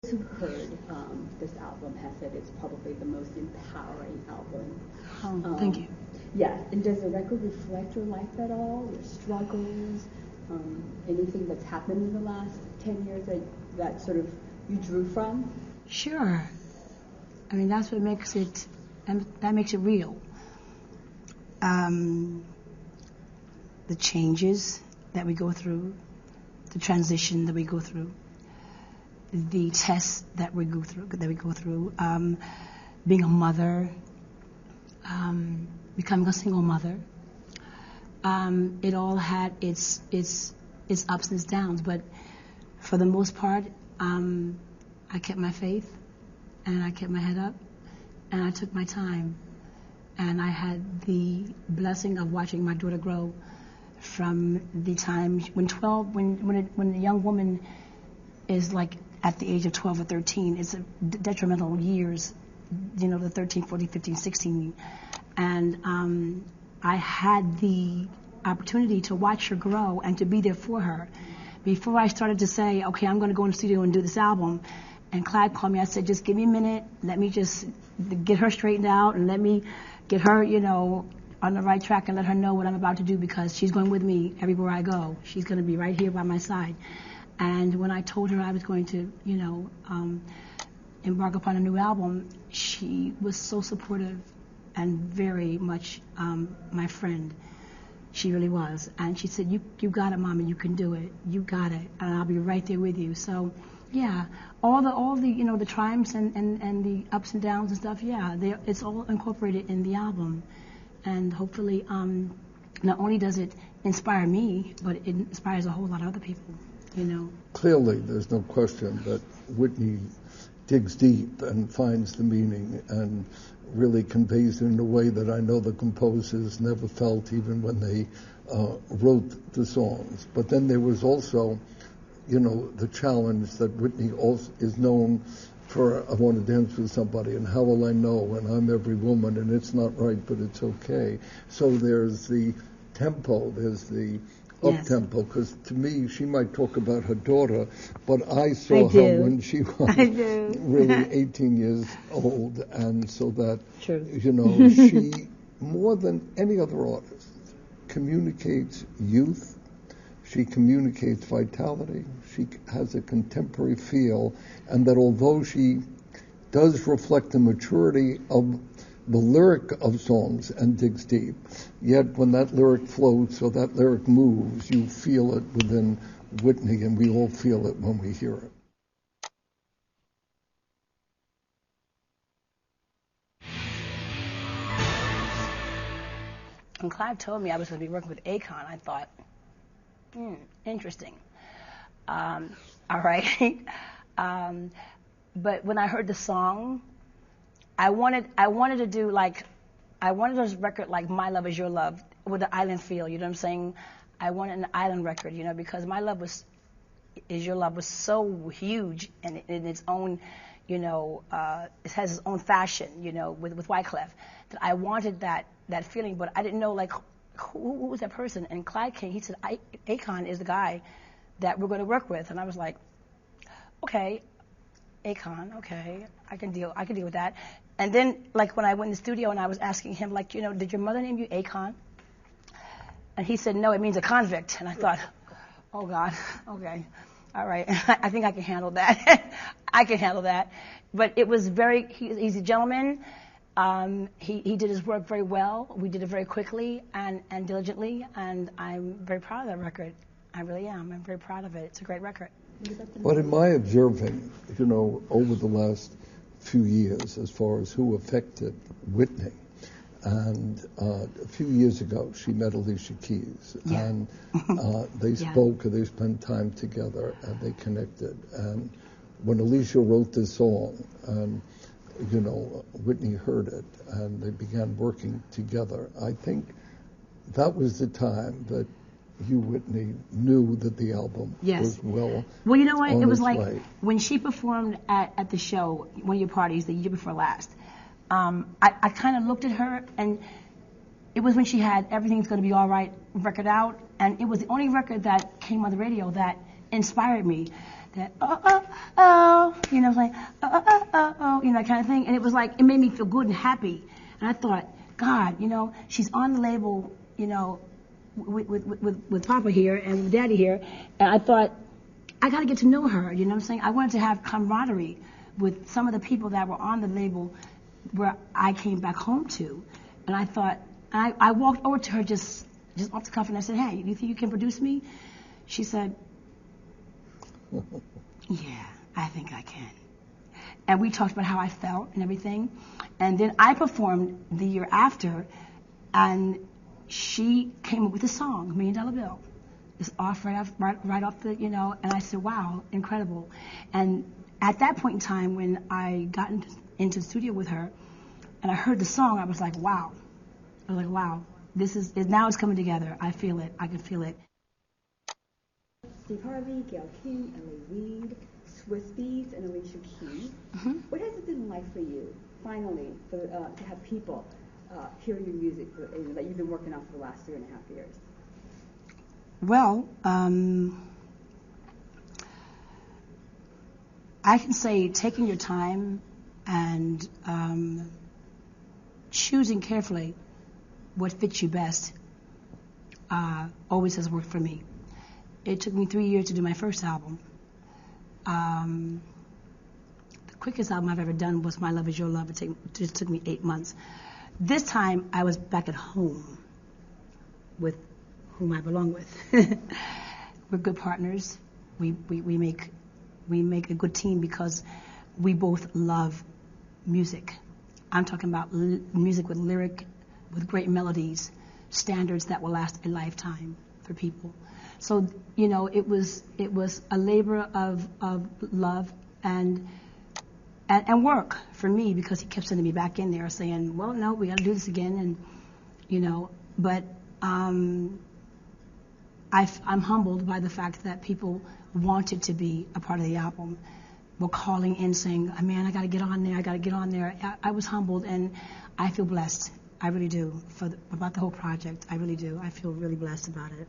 Those who've heard this album have said it's probably the most empowering album. Oh, thank you. Yes, and does the record reflect your life at all, your struggles, anything that's happened in the last 10 years that sort of you drew from? Sure. I mean, that's what makes it, and that makes it real. The changes that we go through, the transition that we go through, the tests that we go through, being a mother, becoming a single mother. It all had its ups and its downs, but for the most part, I kept my faith, and I kept my head up, and I took my time, and I had the blessing of watching my daughter grow from the time when a young woman is like at the age of 12 or 13, it's a detrimental years, the 13, 14, 15, 16. And I had the opportunity to watch her grow and to be there for her. Before I started to say, okay, I'm going to go in the studio and do this album, and Clyde called me, I said, just give me a minute, let me just get her straightened out and let me get her, on the right track and let her know what I'm about to do, because she's going with me everywhere I go. She's going to be right here by my side. And when I told her I was going to, embark upon a new album, she was so supportive and very much my friend. She really was. And she said, you got it, Mama, you can do it. You got it. And I'll be right there with you. So, yeah, all the the triumphs and the ups and downs and stuff, yeah, it's all incorporated in the album. And hopefully, not only does it inspire me, but it inspires a whole lot of other people, Clearly, there's no question that Whitney digs deep and finds the meaning and really conveys it in a way that I know the composers never felt even when they wrote the songs. But then there was also, the challenge that Whitney also is known for, I want to dance with somebody, and how will I know, and I'm every woman, and it's not right, but it's okay. So there's the tempo, there's the up-tempo, because to me, she might talk about her daughter, but I saw her when she was really 18 years old, and so that, she, more than any other artist, communicates youth, she communicates vitality, she has a contemporary feel, and that although she does reflect the maturity of the lyric of songs and digs deep, yet when that lyric floats or that lyric moves, you feel it within Whitney, and we all feel it when we hear it. When Clive told me I was going to be working with Akon, I thought, interesting. All right. But when I heard the song, I wanted to do I wanted this record like My Love Is Your Love with the island feel, you know what I'm saying? I wanted an island record, because My Love Is Your Love was so huge and in its own, it has its own fashion, with Wyclef, that I wanted that feeling, but I didn't know who was that person. And Clyde came, he said, Akon is the guy that we're going to work with. And I was like, okay, Akon, okay, I can deal with that. And then, when I went in the studio and I was asking him, did your mother name you Akon? And he said, no, it means a convict. And I thought, oh, God, okay, all right, I think I can handle that. I can handle that. But it was he's a gentleman. He did his work very well. We did it very quickly and diligently, and I'm very proud of that record. I really am. I'm very proud of it. It's a great record. But in my observing, over the last few years, as far as who affected Whitney, and a few years ago, she met Alicia Keys, and they spoke, they spent time together, and they connected. And when Alicia wrote this song, and Whitney heard it, and they began working together, I think that was the time that you, Whitney, knew that the album was well. Well, you know what? It was like way. When she performed at the show, one of your parties, the year before last. I kind of looked at her, and it was when she had Everything's Gonna Be All Right record out, and it was the only record that came on the radio that inspired me. that you know, like you know, that kind of thing. And it was like, it made me feel good and happy. And I thought, God, you know, she's on the label, you know, with Papa here and with Daddy here. And I thought, I got to get to know her, you know what I'm saying? I wanted to have camaraderie with some of the people that were on the label where I came back home to. And I thought, I walked over to her just off the cuff, and I said, hey, do you think you can produce me? She said, yeah, I think I can. And we talked about how I felt and everything. And then I performed the year after, and she came up with a song, $1 Million Bill. It's off right off the, you know, and I said, wow, incredible. And at that point in time, when I got into the studio with her, and I heard the song, I was like, wow. I was like, wow, now it's coming together. I feel it. I can feel it. Steve Harvey, Gayle King, L.A. Reid, Swiss Beats, and Alicia Keys. Mm-hmm. What has it been like for you, finally, to have people hear your music that you've been working on for the last 3.5 years? Well, I can say taking your time and choosing carefully what fits you best always has worked for me. It took me 3 years to do my first album. The quickest album I've ever done was My Love Is Your Love. It just took me 8 months. This time I was back at home with whom I belong with. We're good partners. We make a good team because we both love music. I'm talking about music with with great melodies, standards that will last a lifetime for people. So, you know, it was a labor of love and work for me, because he kept sending me back in there saying, well, no, we got to do this again, and you know, but I'm humbled by the fact that people wanted to be a part of the album, were calling in saying, oh, man, I got to get on there. I was humbled, and I feel blessed. I really do about the whole project. I really do. I feel really blessed about it.